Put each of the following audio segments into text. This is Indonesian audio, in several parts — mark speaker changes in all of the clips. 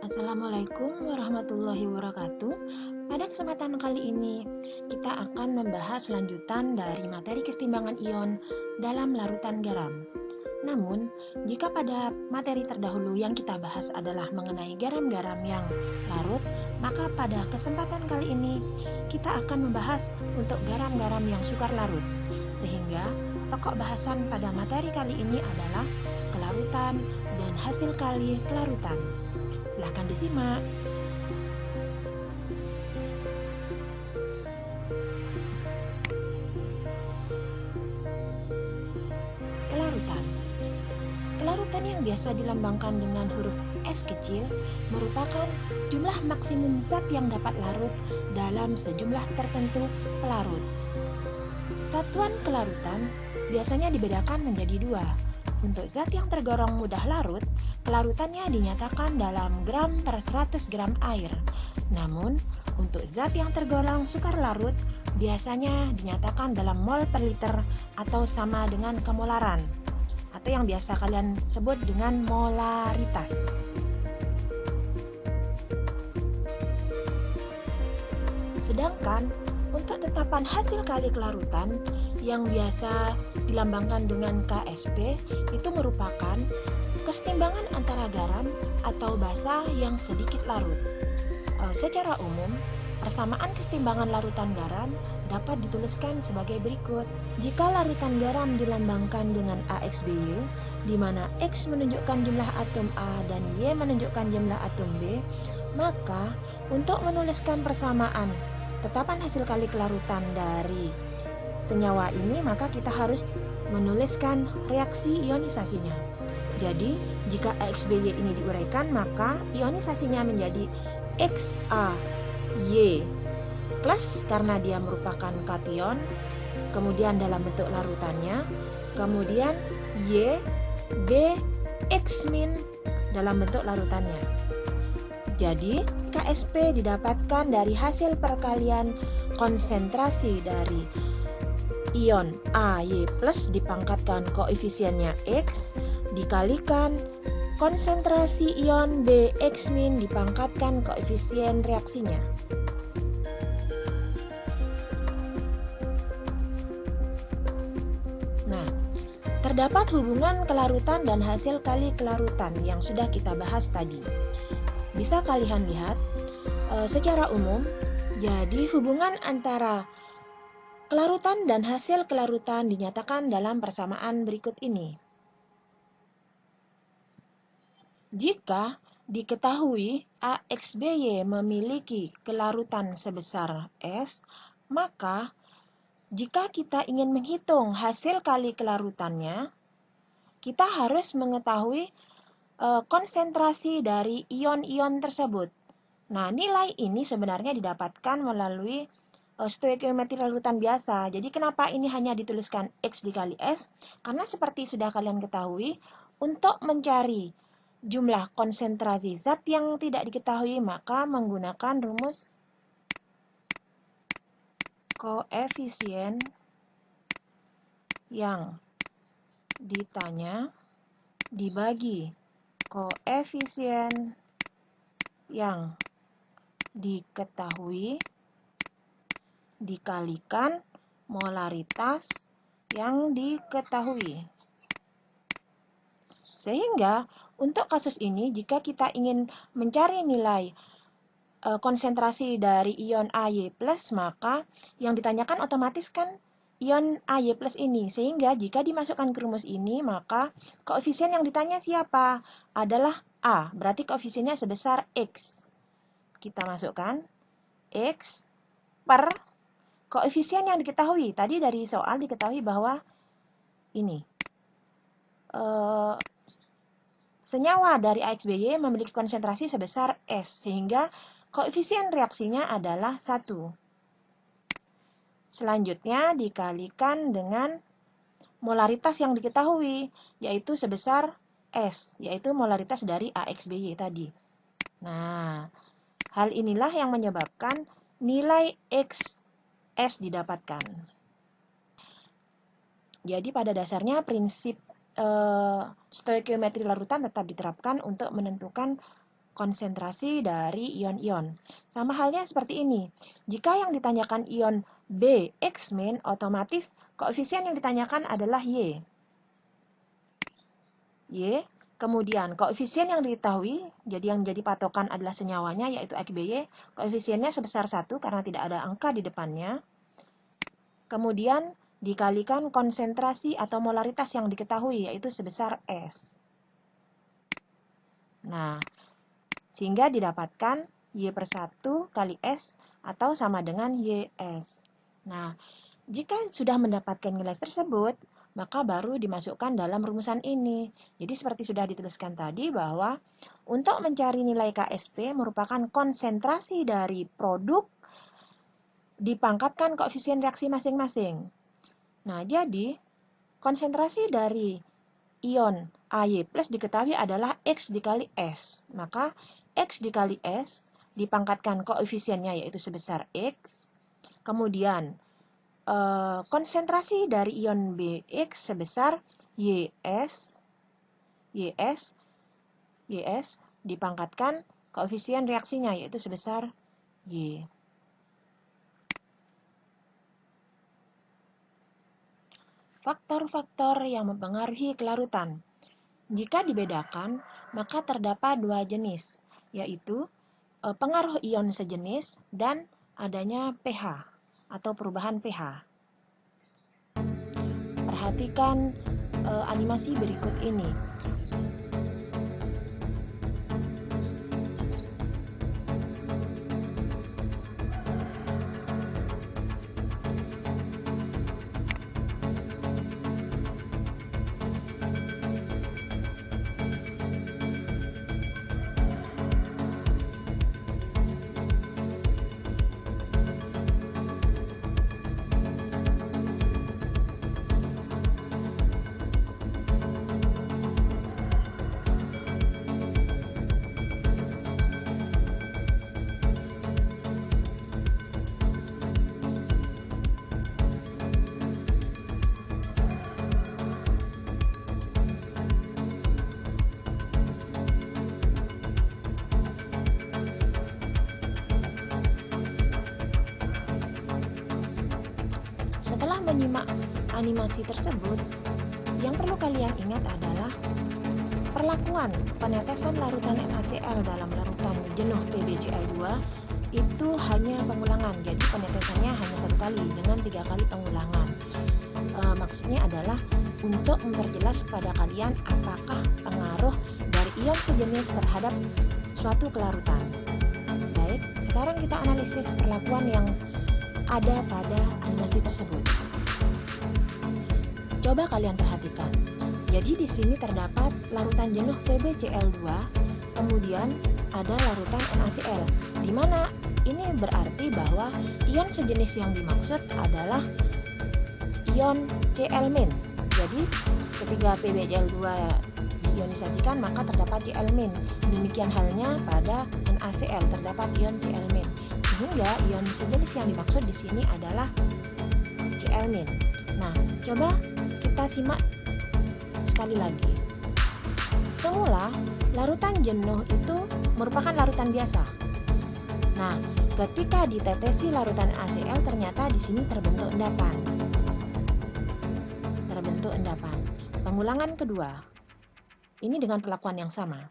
Speaker 1: Assalamualaikum warahmatullahi wabarakatuh. Pada kesempatan kali ini, kita akan membahas lanjutan dari materi kesetimbangan ion dalam larutan garam. Namun, jika pada materi terdahulu yang kita bahas adalah mengenai garam-garam yang larut, maka pada kesempatan kali ini kita akan membahas untuk garam-garam yang sukar larut. Sehingga pokok bahasan pada materi kali ini adalah kelarutan dan hasil kali kelarutan. Silahkan disimak. Kelarutan. Kelarutan yang biasa dilambangkan dengan huruf S kecil merupakan jumlah maksimum zat yang dapat larut dalam sejumlah tertentu pelarut. Satuan kelarutan biasanya dibedakan menjadi dua. Untuk zat yang tergolong mudah larut, kelarutannya dinyatakan dalam gram per 100 gram air. Namun, untuk zat yang tergolong sukar larut, biasanya dinyatakan dalam mol per liter atau sama dengan kemolaran, atau yang biasa kalian sebut dengan molaritas. Sedangkan untuk tetapan hasil kali kelarutan yang biasa dilambangkan dengan KSP itu merupakan kesetimbangan antara garam atau basa yang sedikit larut. Secara umum, persamaan kesetimbangan larutan garam dapat dituliskan sebagai berikut. Jika larutan garam dilambangkan dengan AXBY, di mana X menunjukkan jumlah atom A dan Y menunjukkan jumlah atom B, maka untuk menuliskan persamaan tetapan hasil kali kelarutan dari senyawa ini, maka kita harus menuliskan reaksi ionisasinya. Jadi, jika AXBY ini diuraikan, maka ionisasinya menjadi XaY plus karena dia merupakan kation, kemudian dalam bentuk larutannya, kemudian YbX- dalam bentuk larutannya. Jadi, KSP didapatkan dari hasil perkalian konsentrasi dari ion AY plus dipangkatkan koefisiennya X dikalikan konsentrasi ion BX- dipangkatkan koefisien reaksinya. Nah, terdapat hubungan kelarutan dan hasil kali kelarutan yang sudah kita bahas tadi. Bisa kalian lihat secara umum, jadi hubungan antara kelarutan dan hasil kelarutan dinyatakan dalam persamaan berikut ini. Jika diketahui AXBY memiliki kelarutan sebesar S, maka jika kita ingin menghitung hasil kali kelarutannya, kita harus mengetahui konsentrasi dari ion-ion tersebut. Nah, nilai ini sebenarnya didapatkan melalui stoikiometri larutan biasa. Jadi kenapa ini hanya dituliskan X dikali S? Karena seperti sudah kalian ketahui, untuk mencari jumlah konsentrasi zat yang tidak diketahui, maka menggunakan rumus koefisien yang ditanya dibagi koefisien yang diketahui dikalikan molaritas yang diketahui. Sehingga untuk kasus ini, jika kita ingin mencari nilai konsentrasi dari ion AY+, maka yang ditanyakan otomatis kan ion AY+ ini. Sehingga jika dimasukkan ke rumus ini, maka koefisien yang ditanya siapa? Adalah A, berarti koefisiennya sebesar X. Kita masukkan X per koefisien yang diketahui. Tadi dari soal diketahui bahwa ini senyawa dari AXBY memiliki konsentrasi sebesar S, sehingga koefisien reaksinya adalah 1. Selanjutnya dikalikan dengan molaritas yang diketahui, yaitu sebesar S, yaitu molaritas dari AXBY tadi. Nah, hal inilah yang menyebabkan nilai XS didapatkan. Jadi pada dasarnya prinsip stoikiometri larutan tetap diterapkan untuk menentukan konsentrasi dari ion-ion. Sama halnya seperti ini. Jika yang ditanyakan ion B, X min, otomatis koefisien yang ditanyakan adalah Y. Y, kemudian koefisien yang diketahui, jadi yang jadi patokan adalah senyawanya, yaitu XBY. Koefisiennya sebesar 1 karena tidak ada angka di depannya. Kemudian dikalikan konsentrasi atau molaritas yang diketahui, yaitu sebesar S. Nah, sehingga didapatkan Y per 1 kali S atau sama dengan YS. Nah, jika sudah mendapatkan nilai tersebut, maka baru dimasukkan dalam rumusan ini. Jadi seperti sudah dituliskan tadi bahwa untuk mencari nilai KSP merupakan konsentrasi dari produk dipangkatkan koefisien reaksi masing-masing. Nah, jadi konsentrasi dari ion AY plus diketahui adalah X dikali S. Maka X dikali S dipangkatkan koefisiennya yaitu sebesar X. Kemudian konsentrasi dari ion BX sebesar YS dipangkatkan koefisien reaksinya yaitu sebesar Y. Faktor-faktor yang mempengaruhi kelarutan. Jika dibedakan, maka terdapat dua jenis, yaitu pengaruh ion sejenis dan adanya pH atau perubahan pH. Perhatikan animasi berikut ini. Setelah menyimak animasi tersebut, yang perlu kalian ingat adalah perlakuan penetesan larutan NaCl dalam larutan jenuh PbCl2 itu hanya pengulangan, jadi penetesannya hanya 1 kali dengan 3 kali pengulangan. Maksudnya adalah untuk memperjelas kepada kalian apakah pengaruh dari ion sejenis terhadap suatu kelarutan. Baik, sekarang kita analisis perlakuan yang ada pada animasi tersebut. Coba kalian perhatikan. Jadi di sini terdapat larutan jenuh PbCl2, kemudian ada larutan NaCl, di mana ini berarti bahwa ion sejenis yang dimaksud adalah ion Cl-. Jadi ketika PbCl2 diionisasikan maka terdapat Cl-. Demikian halnya pada NaCl terdapat ion Cl-. Sehingga ion sejenis yang dimaksud di sini adalah Cl-. Nah, coba kita simak sekali lagi. Semula, larutan jenuh itu merupakan larutan biasa. Nah, ketika ditetesi larutan NaCl ternyata di sini terbentuk endapan. Pengulangan kedua. Ini dengan perlakuan yang sama.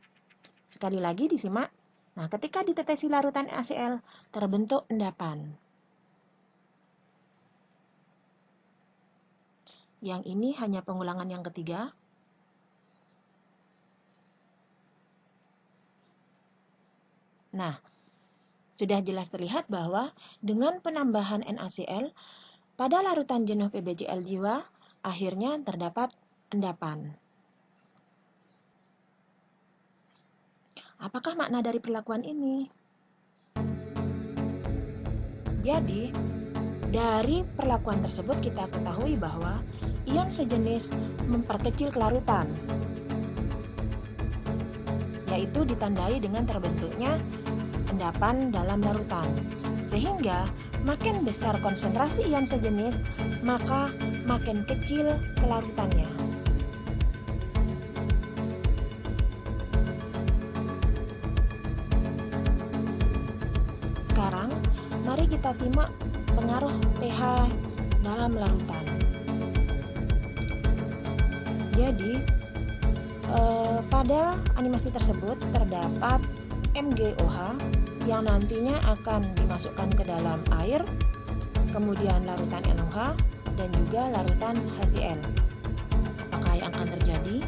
Speaker 1: Sekali lagi disimak. Nah, ketika ditetesi larutan NaCl, terbentuk endapan. Yang ini hanya pengulangan yang ketiga. Nah, sudah jelas terlihat bahwa dengan penambahan NaCl, pada larutan jenuh PbCl2, akhirnya terdapat endapan. Apakah makna dari perlakuan ini? Jadi, dari perlakuan tersebut kita ketahui bahwa ion sejenis memperkecil kelarutan, yaitu ditandai dengan terbentuknya endapan dalam larutan. Sehingga makin besar konsentrasi ion sejenis, maka makin kecil kelarutannya. Mari kita simak pengaruh pH dalam larutan. Jadi, pada animasi tersebut terdapat MgOH yang nantinya akan dimasukkan ke dalam air, kemudian larutan NOH, dan juga larutan HCl. Apakah yang akan terjadi?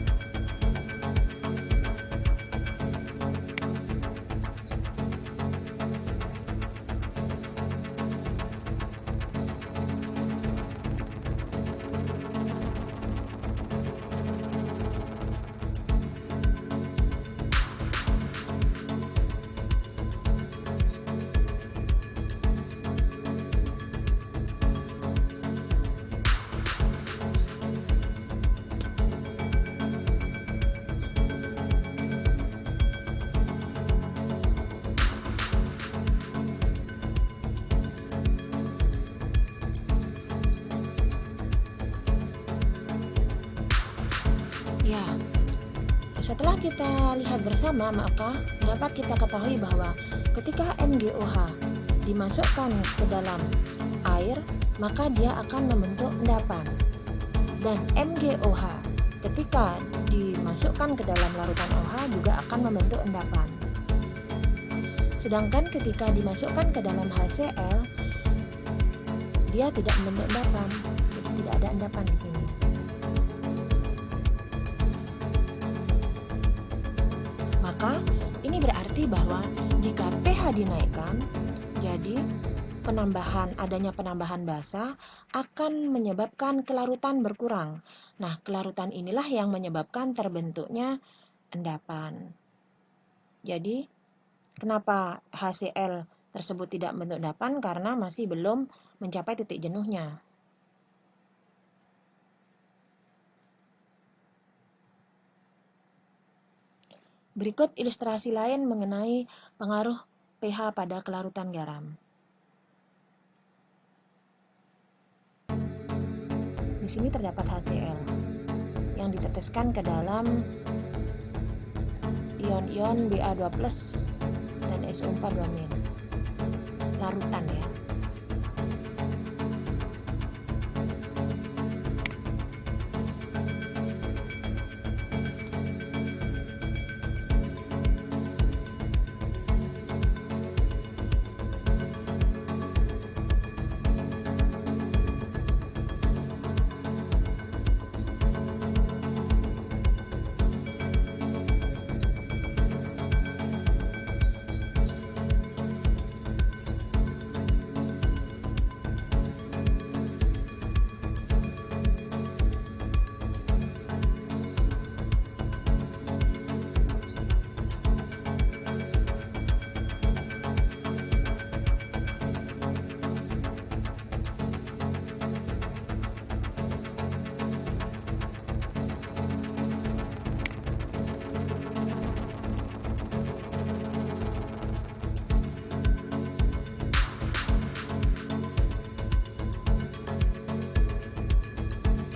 Speaker 1: Ya, setelah kita lihat bersama, maka dapat kita ketahui bahwa ketika MgOH dimasukkan ke dalam air, maka dia akan membentuk endapan. Dan MgOH ketika dimasukkan ke dalam larutan OH juga akan membentuk endapan. Sedangkan ketika dimasukkan ke dalam HCl, dia tidak membentuk endapan. Jadi tidak ada endapan di sini. Maka ini berarti bahwa jika pH dinaikkan, jadi adanya penambahan basa akan menyebabkan kelarutan berkurang. Nah, kelarutan inilah yang menyebabkan terbentuknya endapan. Jadi, kenapa HCl tersebut tidak membentuk endapan? Karena masih belum mencapai titik jenuhnya. Berikut ilustrasi lain mengenai pengaruh pH pada kelarutan garam. Di sini terdapat HCl yang diteteskan ke dalam ion-ion Ba2+ dan SO4 2-. Larutan ya.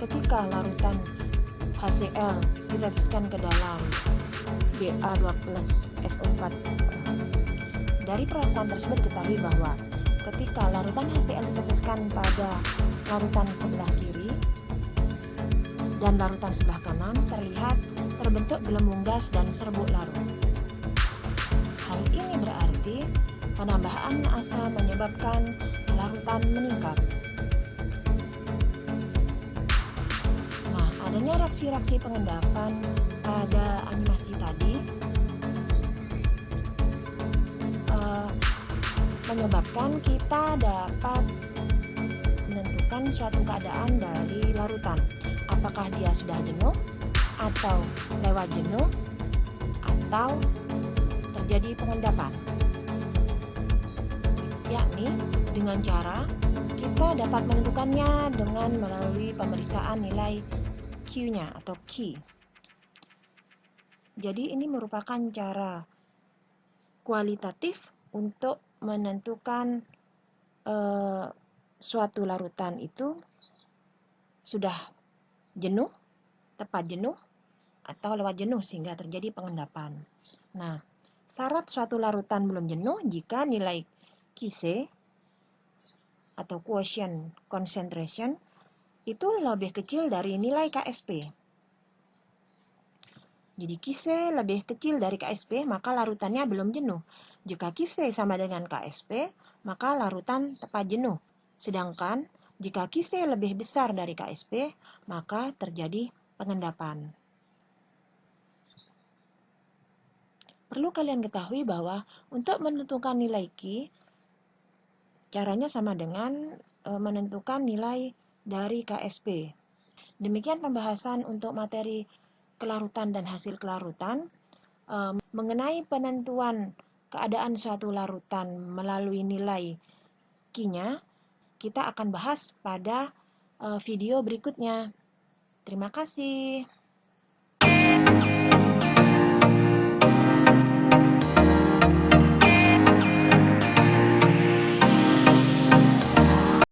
Speaker 1: Ketika larutan HCl diteteskan ke dalam Ba2+ SO4, dari perlakuan tersebut ketahui bahwa ketika larutan HCl diteteskan pada larutan sebelah kiri dan larutan sebelah kanan, terlihat terbentuk gelembung gas dan serbuk larut. Hal ini berarti penambahan asa menyebabkan larutan meningkat. Adanya reaksi-reaksi pengendapan pada animasi tadi menyebabkan kita dapat menentukan suatu keadaan dari larutan. Apakah dia sudah jenuh, atau lewat jenuh, atau terjadi pengendapan. Yakni dengan cara kita dapat menentukannya dengan melalui pemeriksaan nilai Q-nya atau Q. Jadi ini merupakan cara kualitatif untuk menentukan suatu larutan itu sudah jenuh, tepat jenuh, atau lewat jenuh sehingga terjadi pengendapan. Nah, syarat suatu larutan belum jenuh jika nilai QC atau quotient concentration itu lebih kecil dari nilai KSP. Jadi Kise lebih kecil dari KSP, maka larutannya belum jenuh. Jika Kise sama dengan KSP, maka larutan tepat jenuh. Sedangkan jika Kise lebih besar dari KSP, maka terjadi pengendapan. Perlu kalian ketahui bahwa untuk menentukan nilai Q, caranya sama dengan menentukan nilai dari KSP. Demikian pembahasan untuk materi kelarutan dan hasil kelarutan. Mengenai penentuan keadaan suatu larutan melalui nilai Q-nya, kita akan bahas pada video berikutnya. Terima kasih.